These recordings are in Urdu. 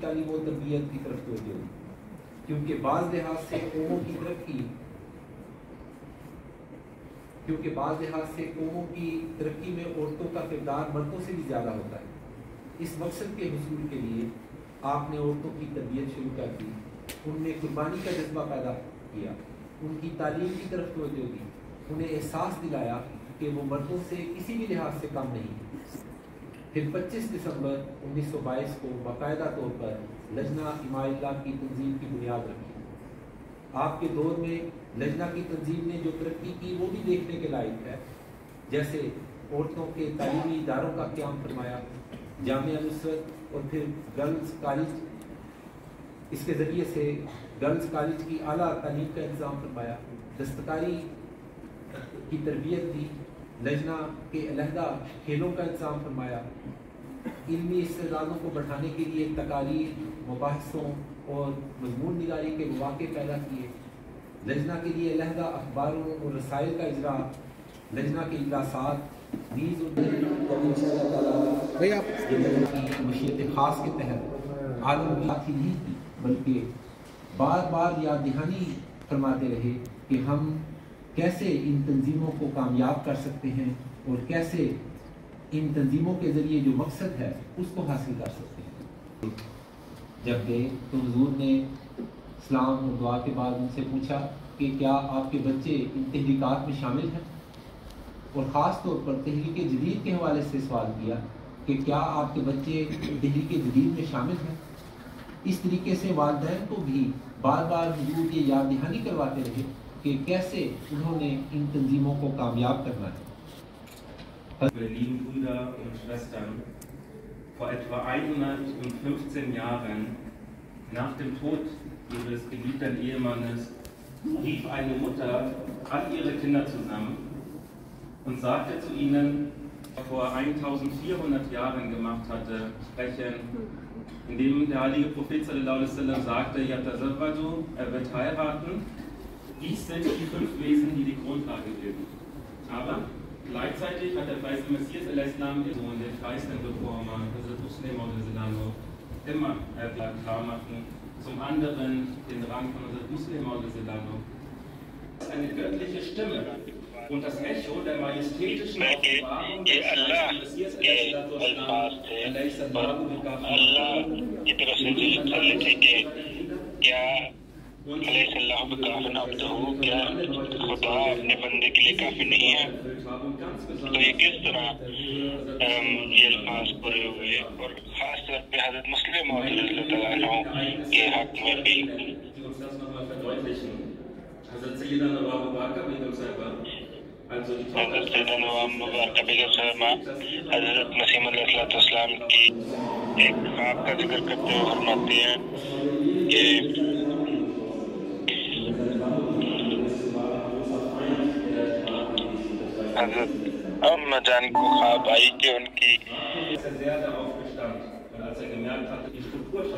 تعلیم و تربیت کی طرف توجہ دی، کیونکہ بعض لحاظ سے قوموں کی ترقی میں عورتوں کا کردار مردوں سے بھی زیادہ ہوتا ہے۔ اس مقصد کے حصول کے لیے آپ نے عورتوں کی تربیت شروع کر دی، ان میں قربانی کا جذبہ پیدا کیا، ان کی تعلیم کی طرف توجہ دی، انہیں احساس دلایا کہ وہ مردوں سے کسی بھی لحاظ سے کم نہیں۔ پھر 25 دسمبر 1922 کو باقاعدہ طور پر لجنہ اماء اللہ کی تنظیم کی بنیاد رکھی۔ آپ کے دور میں لجنہ کی تنظیم نے جو ترقی کی وہ بھی دیکھنے کے لائق ہے، جیسے عورتوں کے تعلیمی اداروں کا قیام فرمایا، جامعہ نصرت اور پھر گرلز کالج، اس کے ذریعے سے گرلز کالج کی اعلیٰ تعلیم کا انتظام فرمایا، دستکاری کی تربیت دی، لجنہ کے علیحدہ کھیلوں کا انتظام فرمایا، علمی استعدادوں کو بڑھانے کے لیے تقاریر، مباحثوں اور مضمون نگاری کے مواقع پیدا کیے، لجنہ کے لیے علیحدہ اخباروں اور رسائل کا اجرا، لجنہ کے اجلاسات نیز مشیت خاص کے تحت عالمی ہی نہیں کی، بلکہ بار بار یاد دہانی فرماتے رہے کہ ہم کیسے ان تنظیموں کو کامیاب کر سکتے ہیں اور کیسے ان تنظیموں کے ذریعے جو مقصد ہے اس کو حاصل کر سکتے ہیں۔ جب گئے تو حضور نے سلام اور دعا کے بعد ان سے پوچھا کہ کیا آپ کے بچے ان تحریکات میں شامل ہیں، اور خاص طور پر تحریک جدید کے حوالے سے سوال کیا کہ کیا آپ کے بچے تحریک جدید میں شامل ہیں۔ اس طریقے سے والدین کو بھی بار بار حضور یہ یاد دہانی کرواتے رہے کہ کیسے انہوں نے ان تنظیموں کو کامیاب کرنا ہے۔ Lieben Brüder und Schwestern, vor etwa 115 Jahren nach dem Tod ihres geliebten Ehemannes rief eine Mutter all ihre Kinder zusammen und sagte zu ihnen, was vor 1400 Jahren gemacht hatte, sprechen, indem der heilige Prophet sallallahu alaihi wasallam sagte, Yatazawwaju, wird heiraten. Dies sind die 5 Wesen, die die Grundlage bilden. Aber gleichzeitig hat der Preis Messias al-Islam in den Kreis der Reformer, also Muslim al-Islamo, immer klar machen. Zum anderen den Rang von Muslim al-Islamo. Eine göttliche Stimme und das Echo der majestätischen Offenbarung des Messias al-Islam علیہ السلام بکافن عبدہو، کیا خدا اپنے بندے کے لیے کافی نہیں ہے؟ تو یہ کس طرح یہ الفاظ پورے ہوئے، اور خاص طور پہ حضرت مسلم موعود رضی اللہ تعالیٰ عنہ کے حق میں بھی۔ حضرت سیدہ نواب مبارکہ بیگم صاحبہ حضرت مسیح علیہ السلام کی ایک خواب کا ذکر کرتے ہوئے فرماتے ہیں کہ حضرت اما جان کو خواب آئی کہ ان کی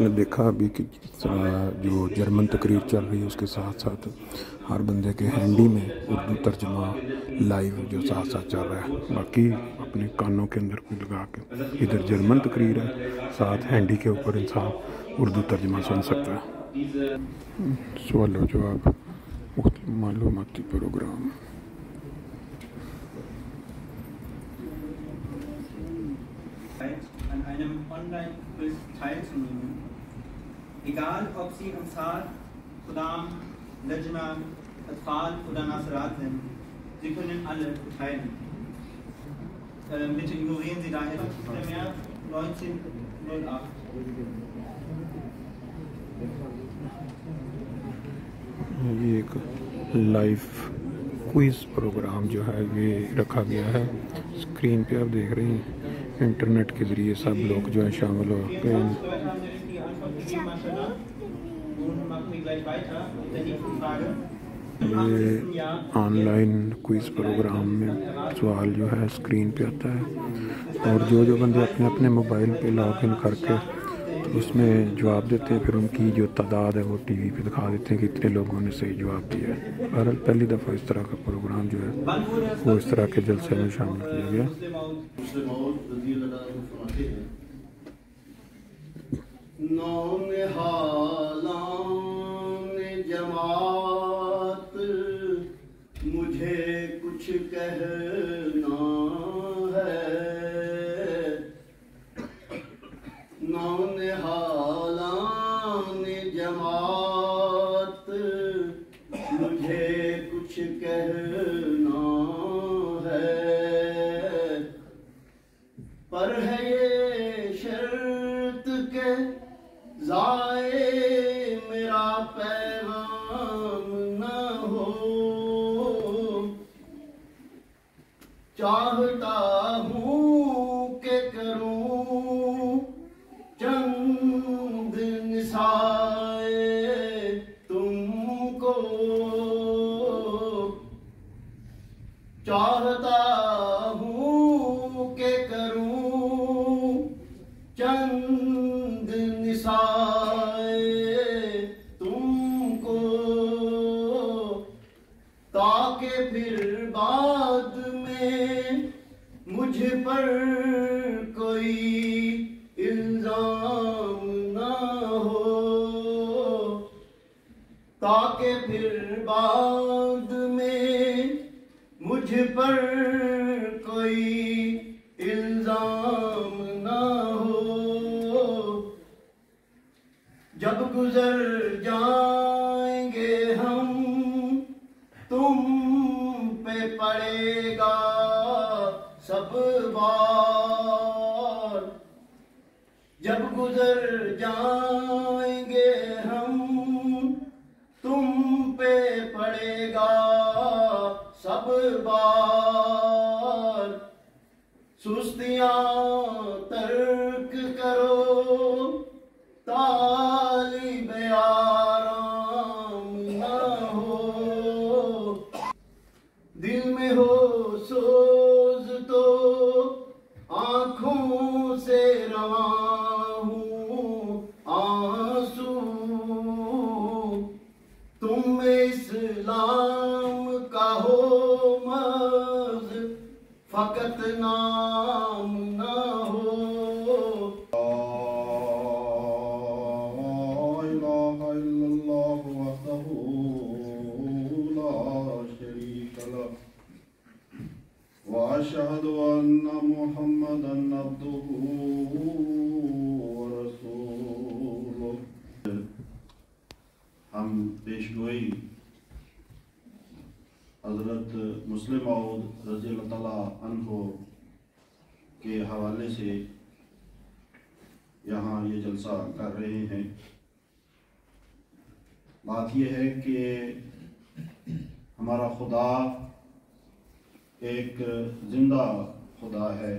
نے دیکھا ابھی کہ جو جرمن تقریر چل رہی ہے اس کے ساتھ ساتھ ہر بندے کے ہینڈی میں اردو ترجمہ لائیو جو ساتھ ساتھ چل رہا ہے، باقی اپنے کانوں کے اندر کوئی لگا کے ادھر جرمن تقریر ہے، ساتھ ہینڈی کے اوپر انسان اردو ترجمہ سن سکتا ہے۔ سوال و جواب مختلف معلوماتی programme. an einem Online-Quiz teilzunehmen. Egal, ob Sie Ansar, Khuddam, Lajna, Atfal oder Nasirat sind, Sie können alle teilnehmen. Bitte ignorieren Sie daher 5. März 1908. یہ ایک لائیو کوئز پروگرام جو ہے یہ رکھا گیا ہے، اسکرین پہ آپ دیکھ رہے ہیں، انٹرنیٹ کے ذریعے سب لوگ جو ہیں شامل ہو گئے ہیں۔ یہ آن لائن کوئز پروگرام میں سوال جو ہے اسکرین پہ آتا ہے، اور جو بندے اپنے اپنے موبائل پہ لاگ ان کر کے اس میں جواب دیتے ہیں، پھر ان کی جو تعداد ہے وہ ٹی وی پہ دکھا دیتے ہیں کہ اتنے لوگوں نے صحیح جواب دیا ہے۔ بہرحال پہلی دفعہ اس طرح کا پروگرام جو ہے وہ اس طرح کے جلسے میں شامل کیا گیا۔ نونہالان جماعت مجھے کچھ کہنا ہے، نونہالان جماعت مجھے کچھ کہنا ہے، پر ہے یہ شرط کہ ضائع میرا پیغام نہ ہو، چاہتا ہوں کہ کروں چند نسائے تم کو، چاہتا ہوں کہ کروں چند نسائے تم کو، تاکہ پھر بعد میں مجھ پر کوئی الزام نہ ہو، تاکہ پھر بعد میں مجھ پر کوئی الزام نہ ہو، جب گزر جائیں گے ہم تم پہ پڑے گا سب بار، جب گزر جائیں گے ہم تم پہ پڑے گا سب بار، سستیاں ترک کرو طالب آرام نہ ہو، دل میں ہو سوز تو آنکھوں سے رواں ہوں آنسو، تم اسلام کا ہو مرض فقط نام نہ ہو، لا الہ الا اللہ وحدہ لا شریک لہ واشہد ان محمدا عبدہ ورسولہ۔ ہم پیشگوئی حضرت مسلم موعود رضی اللہ تعالیٰ عنہ کے حوالے سے یہاں یہ جلسہ کر رہے ہیں۔ بات یہ ہے کہ ہمارا خدا ایک زندہ خدا ہے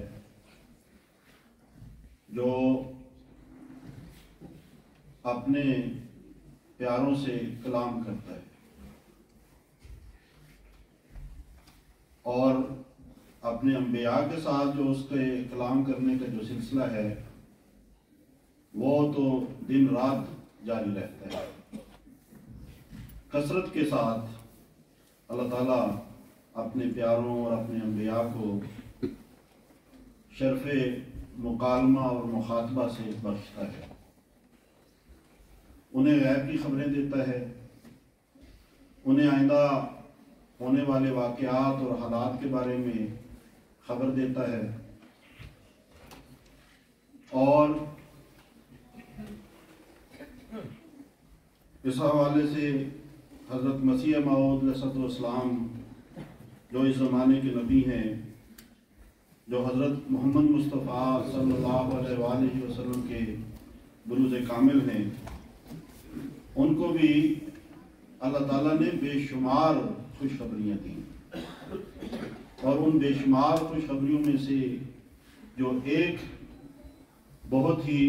جو اپنے پیاروں سے کلام کرتا ہے، اور اپنے انبیاء کے ساتھ جو اس کے کلام کرنے کا جو سلسلہ ہے وہ تو دن رات جاری رہتا ہے۔ کثرت کے ساتھ اللہ تعالیٰ اپنے پیاروں اور اپنے انبیاء کو شرف مکالمہ اور مخاطبہ سے بخشتا ہے، انہیں غیب کی خبریں دیتا ہے، انہیں آئندہ ہونے والے واقعات اور حالات کے بارے میں خبر دیتا ہے، اور اس حوالے سے حضرت مسیح موعود علیہ السلام جو اس زمانے کے نبی ہیں، جو حضرت محمد مصطفیٰ صلی اللہ علیہ وآلہ وسلم کے بروز کامل ہیں، ان کو بھی اللہ تعالیٰ نے بے شمار خوشخبریاں دیں، اور ان بے شمار خوشخبریوں میں سے جو ایک بہت ہی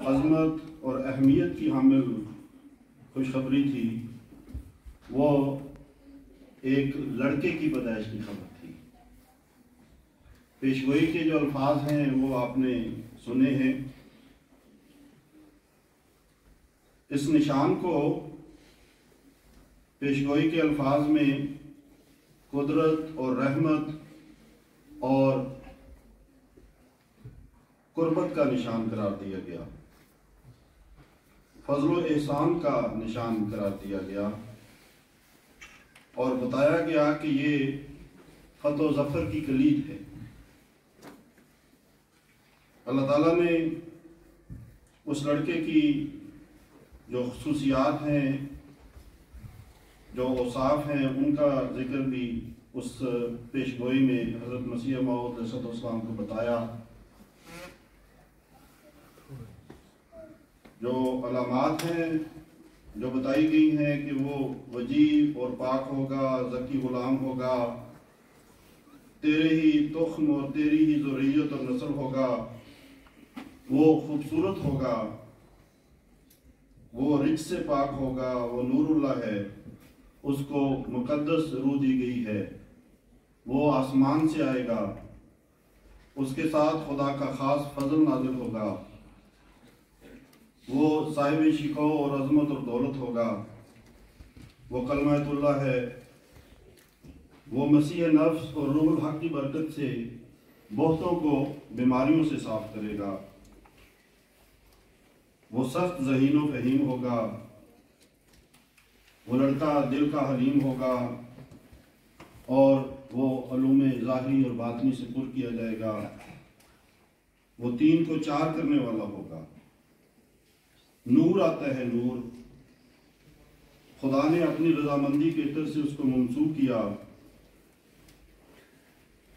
عظمت اور اہمیت کی حامل خوشخبری تھی، وہ ایک لڑکے کی پیدائش کی خبر تھی۔ پیشگوئی کے جو الفاظ ہیں وہ آپ نے سنے ہیں۔ اس نشان کو پیشگوئی کے الفاظ میں قدرت اور رحمت اور قربت کا نشان قرار دیا گیا۔ فضل و احسان کا نشان قرار دیا گیا اور بتایا گیا کہ یہ فتح و ظفر کی کلید ہے۔ اللہ تعالیٰ نے اس لڑکے کی جو خصوصیات ہیں، جو اوصاف ہیں، ان کا ذکر بھی اس پیش گوئی میں حضرت مسیح موعود علیہ السلام کو بتایا۔ جو علامات ہیں جو بتائی گئی ہیں کہ وہ وجیح اور پاک ہوگا، ذکی غلام ہوگا، تیرے ہی تخم اور تیری ہی ذریت اور نسل ہوگا، وہ خوبصورت ہوگا، وہ رچ سے پاک ہوگا، وہ نور اللہ ہے، اس کو مقدس روح دی گئی ہے، وہ آسمان سے آئے گا، اس کے ساتھ خدا کا خاص فضل نازل ہوگا، وہ صاحب شکوہ اور عظمت اور دولت ہوگا، وہ کلمۃ اللہ ہے، وہ مسیح نفس اور روح الحق کی برکت سے بہتوں کو بیماریوں سے صاف کرے گا، وہ سخت ذہین و فہیم ہوگا، وہ لڑکا دل کا حلیم ہوگا، اور وہ علوم ظاہری اور باطنی سے پر کیا جائے گا، وہ 3 کو 4 کرنے والا ہوگا۔ نور آتا ہے، نور خدا نے اپنی رضامندی کے عطر سے اس کو منسوب کیا،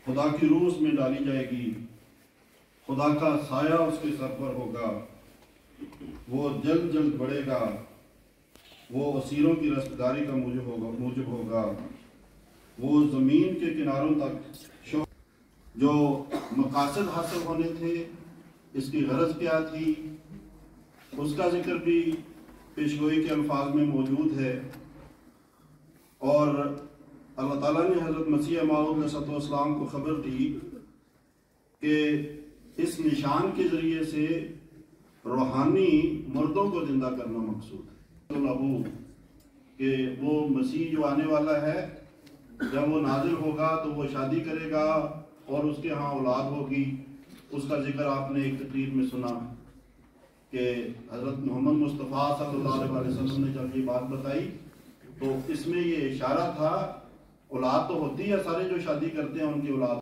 خدا کی روح اس میں ڈالی جائے گی، خدا کا سایہ اس کے سر پر ہوگا، وہ جلد جلد بڑھے گا، وہ اسیروں کی رستگاری کا موجب ہوگا، وہ زمین کے کناروں تک جو مقاصد حاصل ہونے تھے، اس کی غرض کیا تھی، اس کا ذکر بھی پیشگوئی کے الفاظ میں موجود ہے۔ اور اللہ تعالیٰ نے حضرت مسیح موعود علیہ السلام کو خبر دی کہ اس نشان کے ذریعے سے روحانی مردوں کو زندہ کرنا مقصود ہے، کہ وہ مسیح جو آنے والا ہے جب وہ نازل ہوگا تو وہ شادی کرے گا اور اس کے ہاں اولاد ہوگی۔ اس کا ذکر آپ نے ایک تقریر میں سنا کہ حضرت محمد مصطفیٰ صلی اللہ علیہ وسلم نے جب یہ بات بتائی تو اس میں یہ اشارہ تھا، اولاد تو ہوتی ہے، سارے جو شادی کرتے ہیں ان کی اولاد